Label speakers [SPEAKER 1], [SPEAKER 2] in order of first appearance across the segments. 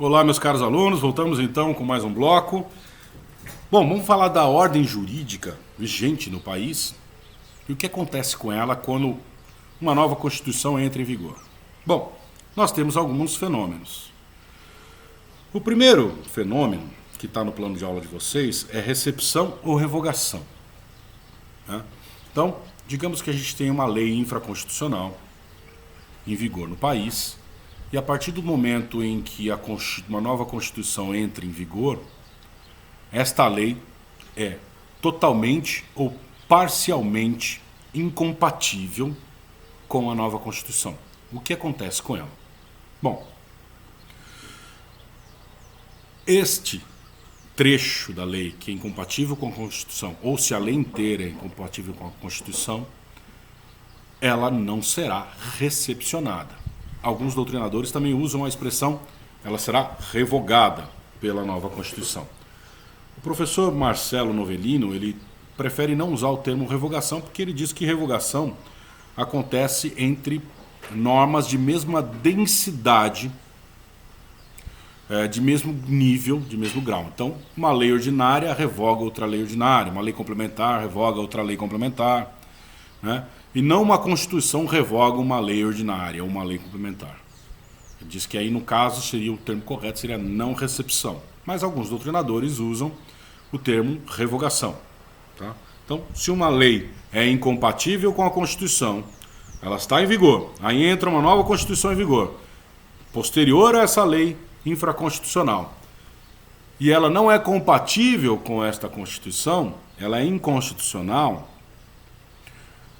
[SPEAKER 1] Olá, meus caros alunos, voltamos então com mais um bloco. Bom, vamos falar da ordem jurídica vigente no país e o que acontece com ela quando uma nova Constituição entra em vigor. Bom, nós temos alguns fenômenos. O primeiro fenômeno, que está no plano de aula de vocês, é recepção ou revogação. Então, digamos que a gente tem uma lei infraconstitucional em vigor no país, e a partir do momento em que uma nova Constituição entra em vigor, esta lei é totalmente ou parcialmente incompatível com a nova Constituição. O que acontece com ela? Bom, este trecho da lei que é incompatível com a Constituição, ou se a lei inteira é incompatível com a Constituição, ela não será recepcionada. Alguns doutrinadores também usam a expressão ela será revogada pela nova Constituição. O professor Marcelo Novellino, ele prefere não usar o termo revogação, porque ele diz que revogação acontece entre normas de mesma densidade, de mesmo nível, de mesmo grau. Então, uma lei ordinária revoga outra lei ordinária, uma lei complementar revoga outra lei complementar, né? E não uma Constituição revoga uma lei ordinária ou uma lei complementar. Ele diz que aí, no caso, o termo correto seria não recepção. Mas alguns doutrinadores usam o termo revogação. Tá? Então, se uma lei é incompatível com a Constituição, ela está em vigor, aí entra uma nova Constituição em vigor, posterior a essa lei infraconstitucional, e ela não é compatível com esta Constituição, ela é inconstitucional,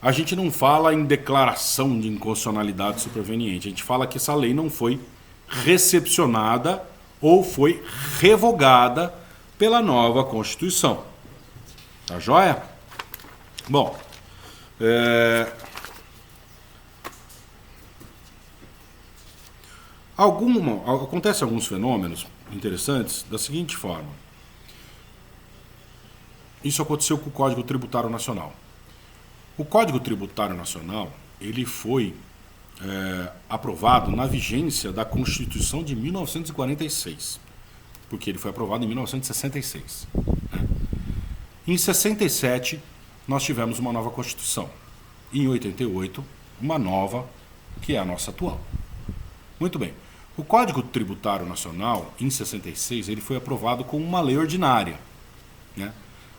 [SPEAKER 1] a gente não fala em declaração de inconstitucionalidade superveniente. A gente fala que essa lei não foi recepcionada ou foi revogada pela nova Constituição. Tá joia? Bom, acontecem alguns fenômenos interessantes da seguinte forma. Isso aconteceu com o Código Tributário Nacional. O Código Tributário Nacional, ele foi aprovado na vigência da Constituição de 1946, porque ele foi aprovado em 1966. Né? Em 67, nós tivemos uma nova Constituição. E em 88, uma nova, que é a nossa atual. Muito bem. O Código Tributário Nacional, em 66, ele foi aprovado como uma lei ordinária. Né?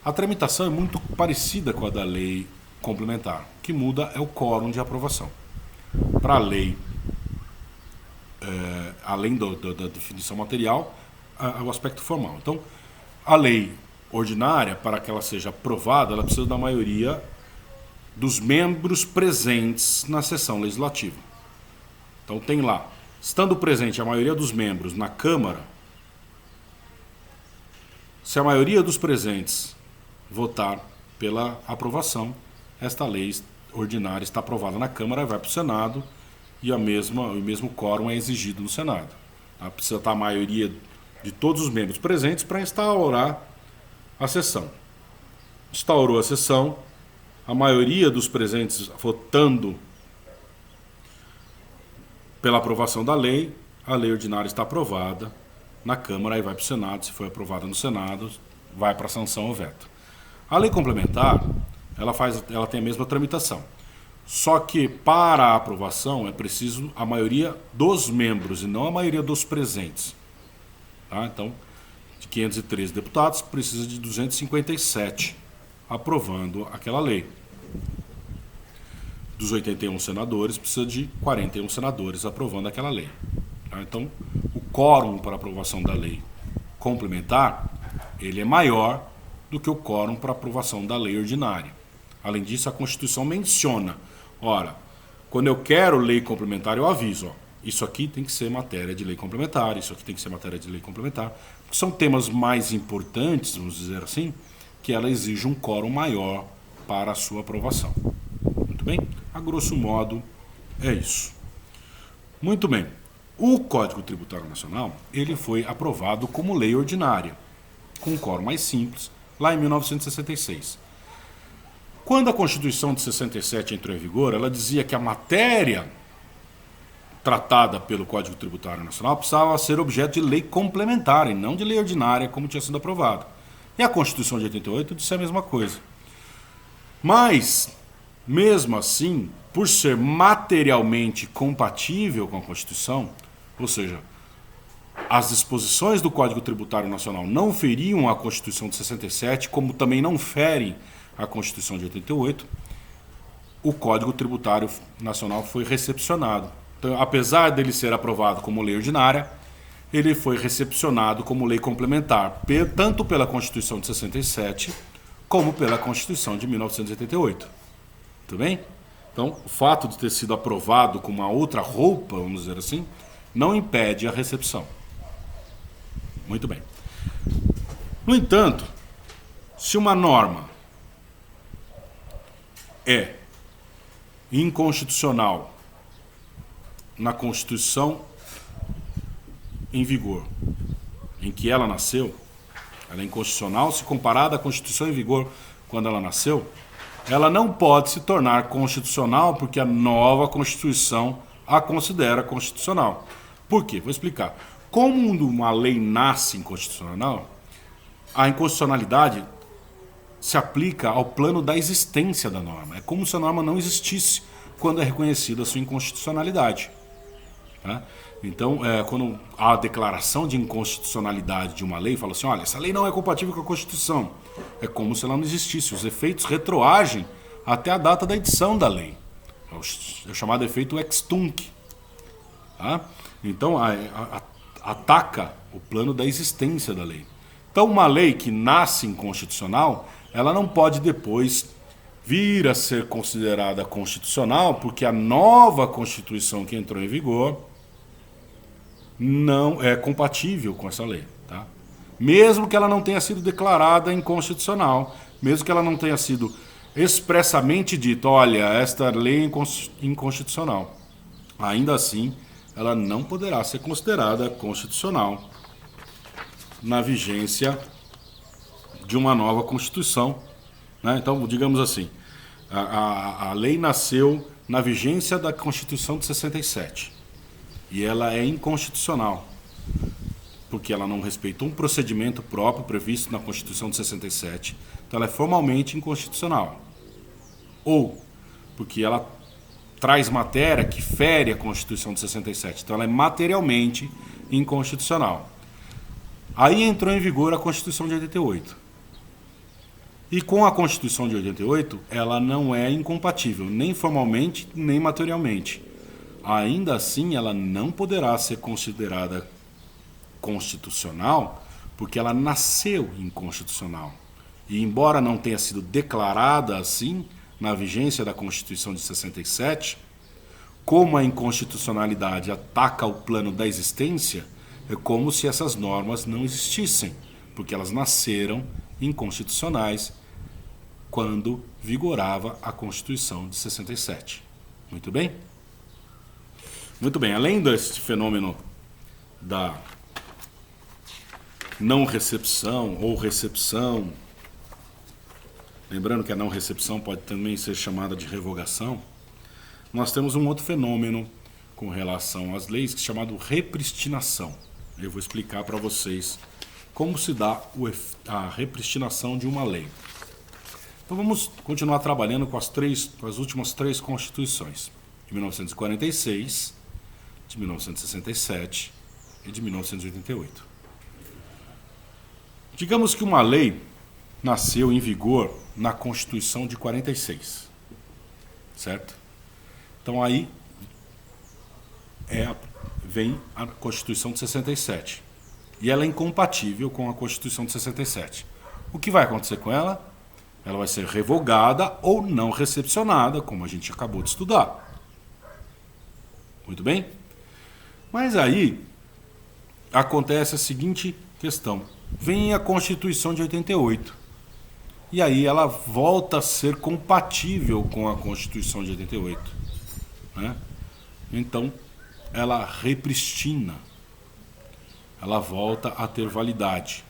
[SPEAKER 1] A tramitação é muito parecida com a da lei complementar. O que muda é o quórum de aprovação. Para a lei, além da definição material, o aspecto formal. Então, a lei ordinária, para que ela seja aprovada, ela precisa da maioria dos membros presentes na sessão legislativa. Então, tem lá, estando presente a maioria dos membros na Câmara, se a maioria dos presentes votar pela aprovação, esta lei ordinária está aprovada na Câmara, vai para o Senado e o mesmo quórum é exigido no Senado. Precisa estar a maioria de todos os membros presentes para instaurar a sessão. Instaurou a sessão, a maioria dos presentes votando pela aprovação da lei, a lei ordinária está aprovada na Câmara e vai para o Senado. Se foi aprovada no Senado, vai para a sanção ou veto. A lei complementar, ela tem a mesma tramitação. Só que para a aprovação é preciso a maioria dos membros e não a maioria dos presentes. Tá? Então, de 513 deputados, precisa de 257 aprovando aquela lei. Dos 81 senadores, precisa de 41 senadores aprovando aquela lei. Tá? Então, o quórum para aprovação da lei complementar, ele é maior do que o quórum para aprovação da lei ordinária. Além disso, a Constituição menciona, ora, quando eu quero lei complementar, eu aviso, isso aqui tem que ser matéria de lei complementar, isso aqui tem que ser matéria de lei complementar, porque são temas mais importantes, vamos dizer assim, que ela exige um quórum maior para a sua aprovação. Muito bem? A grosso modo, é isso. Muito bem. O Código Tributário Nacional, ele foi aprovado como lei ordinária, com um quórum mais simples, lá em 1966. Quando a Constituição de 67 entrou em vigor, ela dizia que a matéria tratada pelo Código Tributário Nacional precisava ser objeto de lei complementar e não de lei ordinária, como tinha sido aprovado. E a Constituição de 88 disse a mesma coisa. Mas, mesmo assim, por ser materialmente compatível com a Constituição, ou seja, as disposições do Código Tributário Nacional não feriam a Constituição de 67, como também não ferem a Constituição de 88, o Código Tributário Nacional foi recepcionado. Então, apesar dele ser aprovado como lei ordinária, ele foi recepcionado como lei complementar, tanto pela Constituição de 67, como pela Constituição de 1988. Tudo bem? Então, o fato de ter sido aprovado com uma outra roupa, vamos dizer assim, não impede a recepção. Muito bem. No entanto, se uma norma é inconstitucional na Constituição em vigor, em que ela nasceu, ela é inconstitucional se comparada à Constituição em vigor quando ela nasceu, ela não pode se tornar constitucional porque a nova Constituição a considera constitucional. Por quê? Vou explicar. Como uma lei nasce inconstitucional, a inconstitucionalidade se aplica ao plano da existência da norma. É como se a norma não existisse quando é reconhecida a sua inconstitucionalidade. Tá? Então, quando há a declaração de inconstitucionalidade de uma lei, fala assim, olha, essa lei não é compatível com a Constituição. É como se ela não existisse. Os efeitos retroagem até a data da edição da lei. É o chamado efeito ex tunc. Tá? Então, ataca o plano da existência da lei. Então, uma lei que nasce inconstitucional, ela não pode depois vir a ser considerada constitucional, porque a nova Constituição que entrou em vigor não é compatível com essa lei. Tá? Mesmo que ela não tenha sido declarada inconstitucional, mesmo que ela não tenha sido expressamente dito, olha, esta lei é inconstitucional, ainda assim ela não poderá ser considerada constitucional na vigência de uma nova Constituição. Né? Então, digamos assim, a lei nasceu na vigência da Constituição de 67 e ela é inconstitucional, porque ela não respeitou um procedimento próprio previsto na Constituição de 67, então ela é formalmente inconstitucional. Ou porque ela traz matéria que fere a Constituição de 67, então ela é materialmente inconstitucional. Aí entrou em vigor a Constituição de 88. E com a Constituição de 88, ela não é incompatível, nem formalmente, nem materialmente. Ainda assim, ela não poderá ser considerada constitucional, porque ela nasceu inconstitucional. E embora não tenha sido declarada assim, na vigência da Constituição de 67, como a inconstitucionalidade ataca o plano da existência, é como se essas normas não existissem, porque elas nasceram inconstitucionais quando vigorava a Constituição de 67. Muito bem? Muito bem, além desse fenômeno da não recepção ou recepção, lembrando que a não recepção pode também ser chamada de revogação, nós temos um outro fenômeno com relação às leis, que é chamado repristinação. Eu vou explicar para vocês como se dá a repristinação de uma lei. Então vamos continuar trabalhando com as últimas três constituições, de 1946, de 1967 e de 1988. Digamos que uma lei nasceu em vigor na Constituição de 46, certo? Então aí vem a Constituição de 67 e ela é incompatível com a Constituição de 67. O que vai acontecer com ela? Ela vai ser revogada ou não recepcionada, como a gente acabou de estudar. Muito bem? Mas aí acontece a seguinte questão. Vem a Constituição de 88. E aí ela volta a ser compatível com a Constituição de 88. Né? Então, ela repristina. Ela volta a ter validade.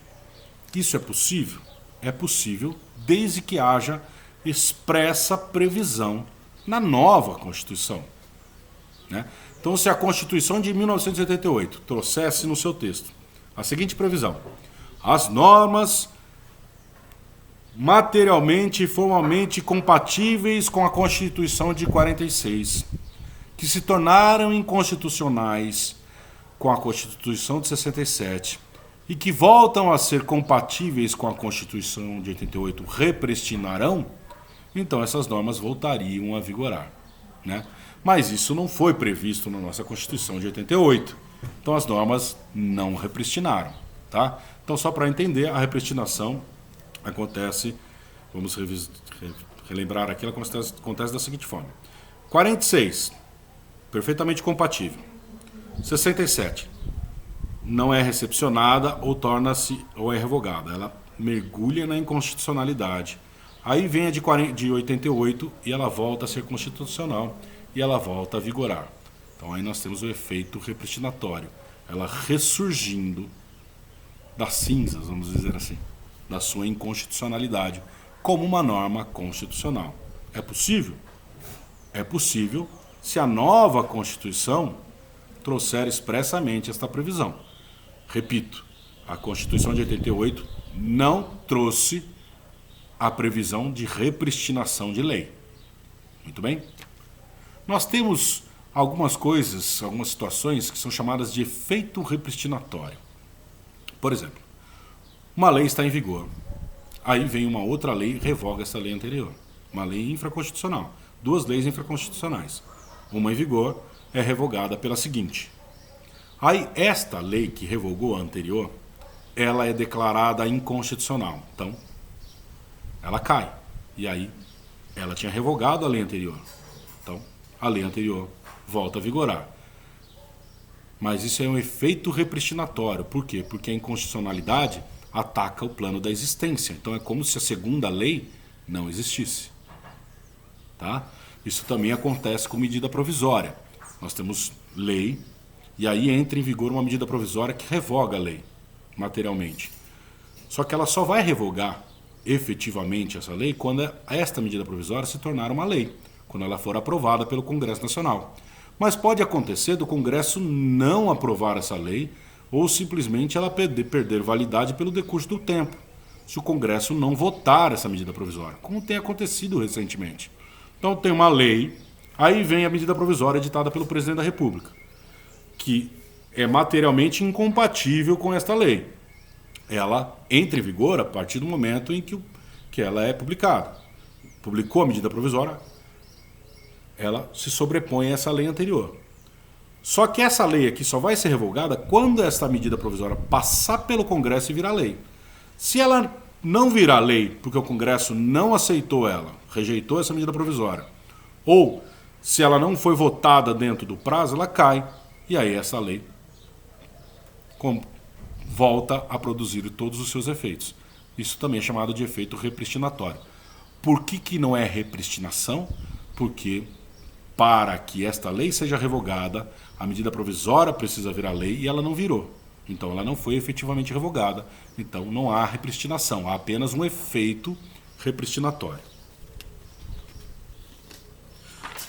[SPEAKER 1] Isso é possível? É possível desde que haja expressa previsão na nova Constituição. Né? Então, se a Constituição de 1988 trouxesse no seu texto a seguinte previsão: as normas materialmente e formalmente compatíveis com a Constituição de 46, que se tornaram inconstitucionais com a Constituição de 67 e que voltam a ser compatíveis com a Constituição de 88, represtinarão, então essas normas voltariam a vigorar, né? Mas isso não foi previsto na nossa Constituição de 88. Então as normas não repristinaram, tá? Então, só para entender, a repristinação acontece, vamos relembrar aqui, ela acontece da seguinte forma: 46, perfeitamente compatível. 67, não é recepcionada ou torna-se ou é revogada, ela mergulha na inconstitucionalidade. Aí vem a de 88 e ela volta a ser constitucional e ela volta a vigorar. Então aí nós temos o efeito repristinatório, ela ressurgindo das cinzas, vamos dizer assim, da sua inconstitucionalidade, como uma norma constitucional. É possível? É possível se a nova Constituição trouxer expressamente esta previsão. Repito, a Constituição de 88 não trouxe a previsão de repristinação de lei. Muito bem? Nós temos algumas coisas, algumas situações que são chamadas de efeito repristinatório. Por exemplo, uma lei está em vigor, aí vem uma outra lei e revoga essa lei anterior. Uma lei infraconstitucional, duas leis infraconstitucionais. Uma em vigor é revogada pela seguinte. Aí esta lei que revogou a anterior, ela é declarada inconstitucional. Então, ela cai. E aí, ela tinha revogado a lei anterior. Então, a lei anterior volta a vigorar. Mas isso é um efeito repristinatório. Por quê? Porque a inconstitucionalidade ataca o plano da existência. Então é como se a segunda lei não existisse. Tá? Isso também acontece com medida provisória. Nós temos lei, e aí entra em vigor uma medida provisória que revoga a lei, materialmente. Só que ela só vai revogar efetivamente essa lei quando esta medida provisória se tornar uma lei, quando ela for aprovada pelo Congresso Nacional. Mas pode acontecer do Congresso não aprovar essa lei ou simplesmente ela perder validade pelo decurso do tempo, se o Congresso não votar essa medida provisória, como tem acontecido recentemente. Então tem uma lei, aí vem a medida provisória editada pelo Presidente da República, que é materialmente incompatível com esta lei. Ela entra em vigor a partir do momento em que ela é publicada. Publicou a medida provisória, ela se sobrepõe a essa lei anterior. Só que essa lei aqui só vai ser revogada quando essa medida provisória passar pelo Congresso e virar lei. Se ela não virar lei porque o Congresso não aceitou ela, rejeitou essa medida provisória, ou se ela não foi votada dentro do prazo, ela cai. E aí essa lei volta a produzir todos os seus efeitos. Isso também é chamado de efeito repristinatório. Por que não é repristinação? Porque para que esta lei seja revogada, a medida provisória precisa virar lei e ela não virou. Então ela não foi efetivamente revogada. Então não há repristinação, há apenas um efeito repristinatório.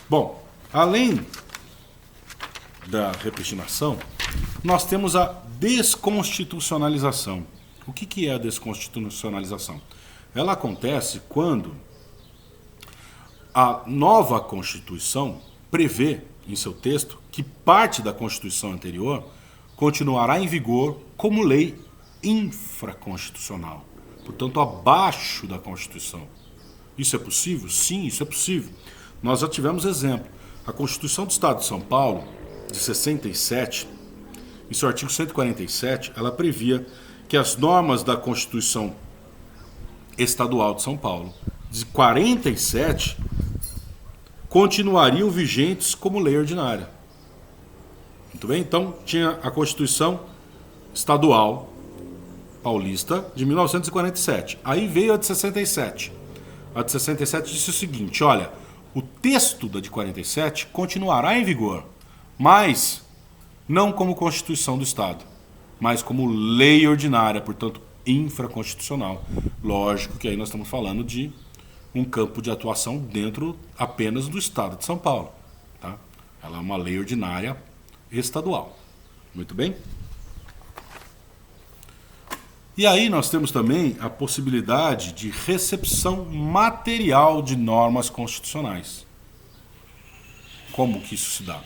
[SPEAKER 1] Bom, além da repristinação, nós temos a desconstitucionalização. O que é a desconstitucionalização? Ela acontece quando a nova Constituição prevê em seu texto que parte da Constituição anterior continuará em vigor como lei infraconstitucional, portanto abaixo da Constituição. Isso é possível? Sim, isso é possível. Nós já tivemos exemplo. A Constituição do Estado de São Paulo, de 67, em seu artigo 147, ela previa que as normas da Constituição Estadual de São Paulo, de 47, continuariam vigentes como lei ordinária. Muito bem? Então, tinha a Constituição Estadual Paulista de 1947. Aí veio a de 67. A de 67 disse o seguinte: olha, o texto da de 47 continuará em vigor, mas não como Constituição do Estado, mas como lei ordinária, portanto, infraconstitucional. Lógico que aí nós estamos falando de um campo de atuação dentro apenas do Estado de São Paulo. Tá? Ela é uma lei ordinária estadual. Muito bem? E aí nós temos também a possibilidade de recepção material de normas constitucionais. Como que isso se dá?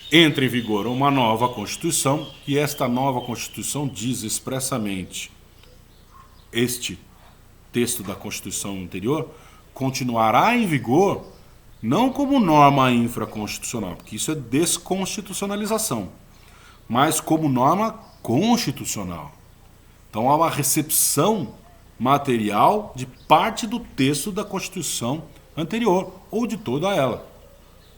[SPEAKER 1] Entra em vigor uma nova Constituição e esta nova Constituição diz expressamente: este texto da Constituição anterior continuará em vigor não como norma infraconstitucional, porque isso é desconstitucionalização, mas como norma constitucional. Então há uma recepção material de parte do texto da Constituição anterior, ou de toda ela,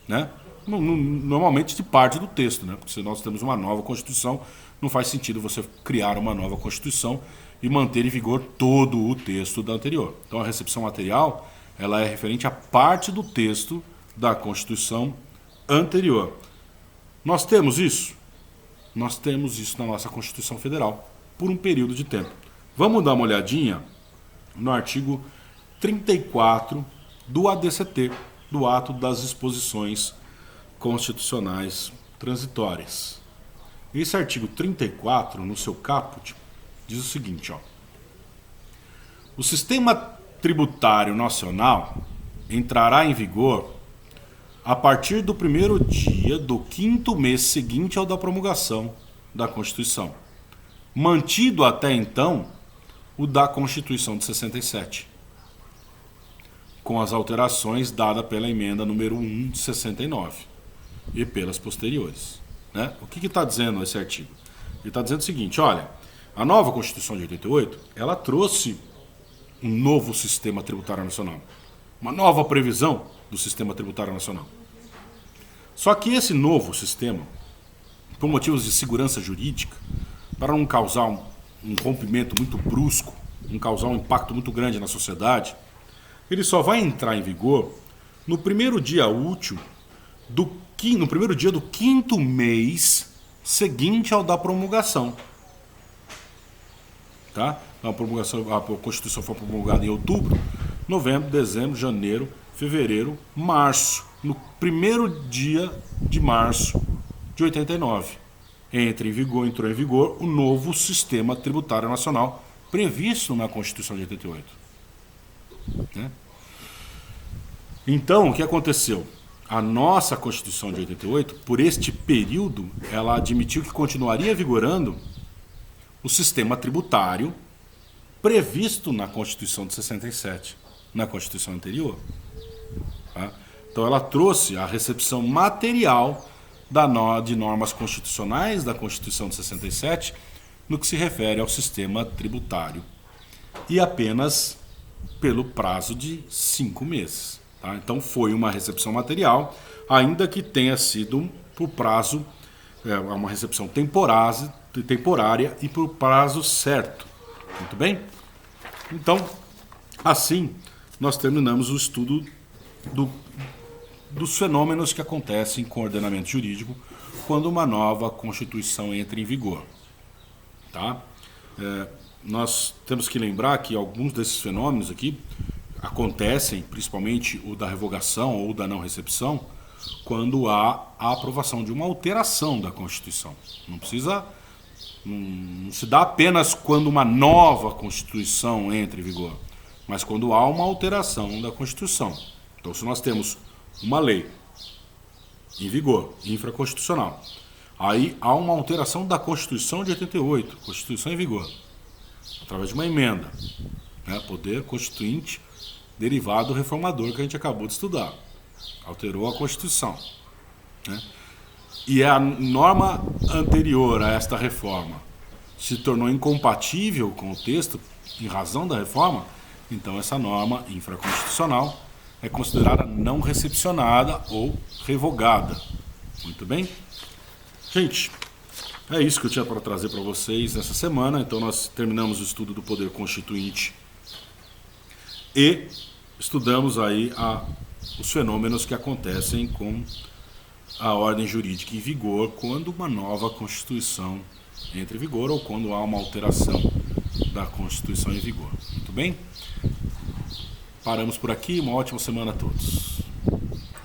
[SPEAKER 1] né? Normalmente de parte do texto, né? Porque se nós temos uma nova Constituição, não faz sentido você criar uma nova Constituição e manter em vigor todo o texto da anterior. Então a recepção material, ela é referente à parte do texto da Constituição anterior. Nós temos isso? Nós temos isso na nossa Constituição Federal, por um período de tempo. Vamos dar uma olhadinha no artigo 34 do ADCT, do Ato das Disposições Constitucionais Transitórias. Esse artigo 34, no seu caput, diz o seguinte, ó: o sistema tributário nacional entrará em vigor a partir do primeiro dia do 5º mês seguinte ao da promulgação da Constituição, mantido até então o da Constituição de 67, com as alterações dadas pela emenda número 1 de 69 e pelas posteriores, né? O que está dizendo esse artigo? Ele está dizendo o seguinte: olha, a nova Constituição de 88, ela trouxe um novo sistema tributário nacional, uma nova previsão do sistema tributário nacional. Só que esse novo sistema, por motivos de segurança jurídica, para não causar um rompimento muito brusco, não causar um impacto muito grande na sociedade, ele só vai entrar em vigor no primeiro dia útil no primeiro dia do 5º mês seguinte ao da promulgação. Tá? A Constituição foi promulgada em outubro, novembro, dezembro, janeiro, fevereiro, março. No primeiro dia de março de 89. Entrou em vigor o novo sistema tributário nacional previsto na Constituição de 88. Né? Então, o que aconteceu? A nossa Constituição de 88, por este período, ela admitiu que continuaria vigorando o sistema tributário previsto na Constituição de 67, na Constituição anterior. Tá? Então ela trouxe a recepção material de normas constitucionais da Constituição de 67 no que se refere ao sistema tributário, e apenas pelo prazo de 5 meses. Tá? Então foi uma recepção material, ainda que tenha sido por prazo, uma recepção temporária e por prazo certo. Muito bem? Então, assim, nós terminamos o estudo dos fenômenos que acontecem com o ordenamento jurídico quando uma nova Constituição entra em vigor. Tá? Nós temos que lembrar que alguns desses fenômenos aqui acontecem, principalmente o da revogação ou da não recepção, quando há a aprovação de uma alteração da Constituição. Não se dá apenas quando uma nova Constituição entra em vigor, mas quando há uma alteração da Constituição. Então, se nós temos uma lei em vigor, infraconstitucional, aí há uma alteração da Constituição de 88, Constituição em vigor, através de uma emenda, né, poder constituinte derivado do reformador que a gente acabou de estudar, alterou a Constituição, né? E a norma anterior a esta reforma se tornou incompatível com o texto em razão da reforma, então essa norma infraconstitucional é considerada não recepcionada ou revogada. Muito bem? Gente, é isso que eu tinha para trazer para vocês nessa semana. Então nós terminamos o estudo do poder constituinte e estudamos aí os fenômenos que acontecem com a ordem jurídica em vigor quando uma nova Constituição entra em vigor ou quando há uma alteração da Constituição em vigor. Muito bem? Paramos por aqui. Uma ótima semana a todos.